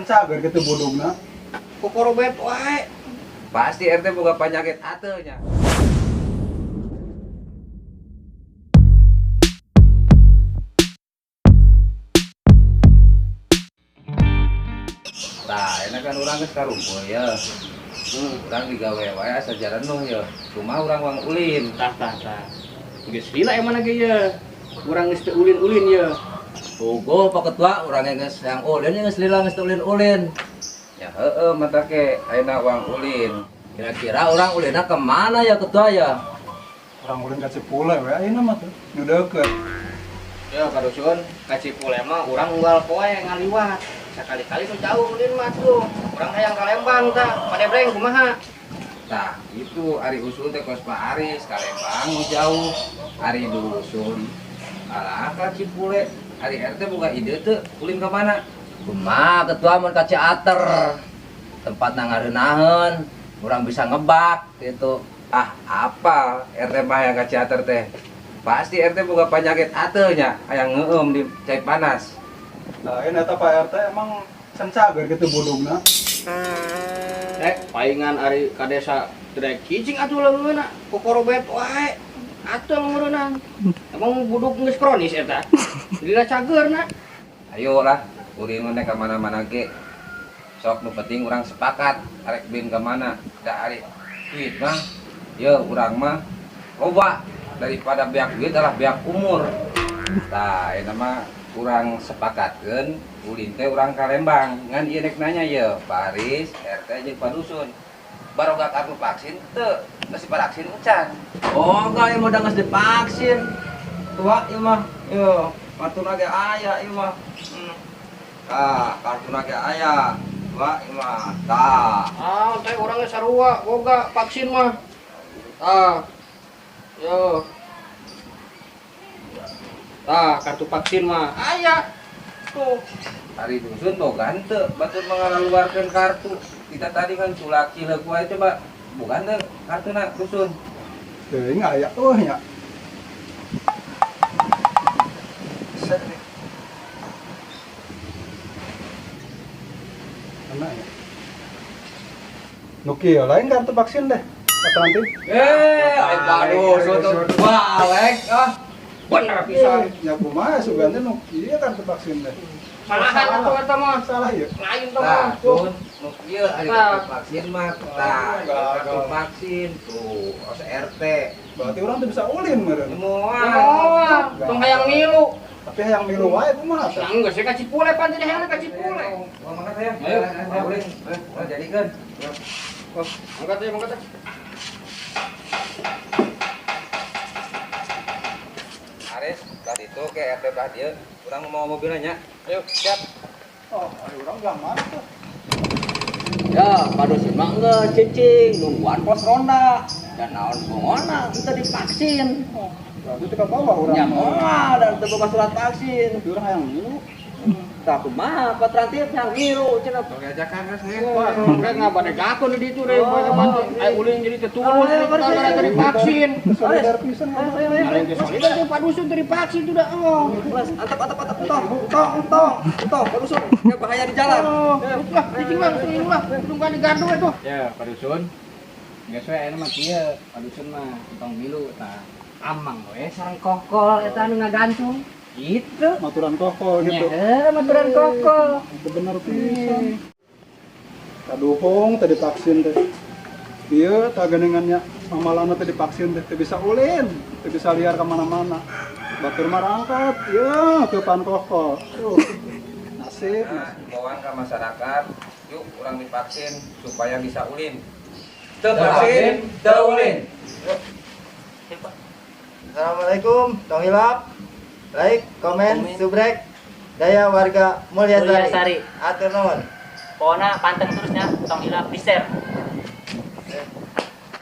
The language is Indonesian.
cager gitu bodogna. Kukorobet wae. Pasti RT boga penyakit ateunya. Tah, enak kan urang geus karumpul ya. Urang digawe wae asa jarenuh ya. Cuma urang wang ulin. Tah. Geus lila emang lagi ya. Urang geus teu ulin-ulin ya. Tuguh Pak Ketua, urang geus yang ulin geus lila geus teu ulin-ulin. Ya heueuh mata ke ayeuna wang ulin. Kira-kira urang ulinna kemana ya Ketua ya? Orang ulin ka Cipule we ayeuna mah teh. Nu deukeut. Ya kadusun, ka Cipule mah urang unggal poe ngaliwat. Sekali-kali tuh jauh ulin mah tuh. Urang hayang ka Lembang tah. Padebreng kumaha? Nah, itu Ari usul teh kos Pak Aris, Kalembang jauh. Ari dusun. Alah ka Cipule. Ari RT boga ide teu ulin ka mana? Kumaha Ketua mun ka Ciater. Tempatna ngareunaheun, urang bisa ngebak gitu. Ah, apa RT mah yang ka Ciater teh? Pasti RT boga penyakit ateunya, hayang ngeueum di cai panas. Lain eta Pak RT emang cager gitu bodogna. Paingan ari ka desa trek cicing atuh leungeunna. Kukorobet wae. Atuh leungeunna. Emang buduk geus kronis eta. Lila cageurna. Ayolah, uring mah ka mana-mana ge. Sok nu penting urang sepakat arek bin ka mana. Da ari duit mah ye urang mah loba daripada beak duit adalah beak umur. Tah eta mah urang sepakatkeun ulin teh urang ka Lembang. Ngan ieu nek nanya ye Pak Aris, RT jeung Pak Dusun. Baroga kartu vaksin teu geus divaksin encan. Oh, enggak ieu mah geus divaksin. Tua ieu mah. Yo, kartuna ge aya ieu mah. Kartuna ge aya. Tua ieu mah. Tah. Teh urang geus sarua boga vaksin mah. Yo. Kartu vaksin mah aya. Tuh. Ari dusun boga henteu batur mengaluarkeun kartu. Kita tadi kan sulak cileuk wae coba bukan teh kartuna dusun. Teuing aya eueuh nya. Ana ya. Nu kieu lain kartu vaksin deh. Kata nanti. Dusun. Wah, lek Bener pisan. Ya kumaha sugante nu kieu kartu vaksin deh. Salahan atuh eta mah. Salah ya. Lain teh Nah, mah. Tuh. nu kieu ari kartu vaksin mah. Tah, kartu vaksin tuh, RT. Berarti orang tuh bisa ulin meureun. Moal, tong hayang milu. Tapi hayang milu wae kumaha teh? Yang geus ka Cipule pan teh hayang ka Cipule. Wah, mangkat ya. Ayo, ulin. Jadikeun. Mangkat. Aris, tadi itu ke RT belah dia, kurang mau mobilnya nya. Ayo, siap. Oh, ayo orang gampang tuh. Ya, pada mah enggak cicing, nungguan pos ronda. Dan naon bongona, kita divaksin. Berarti teh ka bawah urang. Ya moal dan teu boga surat vaksin. Tapi urang hayang milu. Tah kumaha patrantif yang ngilu cenah. Oke ajakan saya. Rek ngabadegakun di ditu deh, ai ulin jadi tetulus gara-gara tadi vaksin. Solidar pisan. Lain ke solidar teh Pak Dusun tadi vaksin tuh dah. Antep. Tong, padusun. Ya bahaya di jalan. Lah, cicing mah, belum kan digantung itu. Ya, Pak Dusun. Geus we anu mah kieu, Pak Dusun mah tong milu tah. Amang we sareng kokol eta anu ngagantung. Gitu. Maturan kokol gitu. Maturan kokol. Itu bener pisan. Kaduhung tadi vaksin teh. Ieu tah gandengannya mamalana teh divaksin teh teu bisa ulin, teu bisa liar ka mana-mana. Batur mah rangkat, ya ke pan kokol. Nasib. Himbauan ke masyarakat, yuk kurang divaksin supaya bisa ulin. Teu vaksin, teu ulin. Assalamualaikum, tong hilap, like, komen, subrek, daya warga Mulyasari. Mulyasari. Atur nuhun. Pokoknya panteng terusnya, tong hilap di share.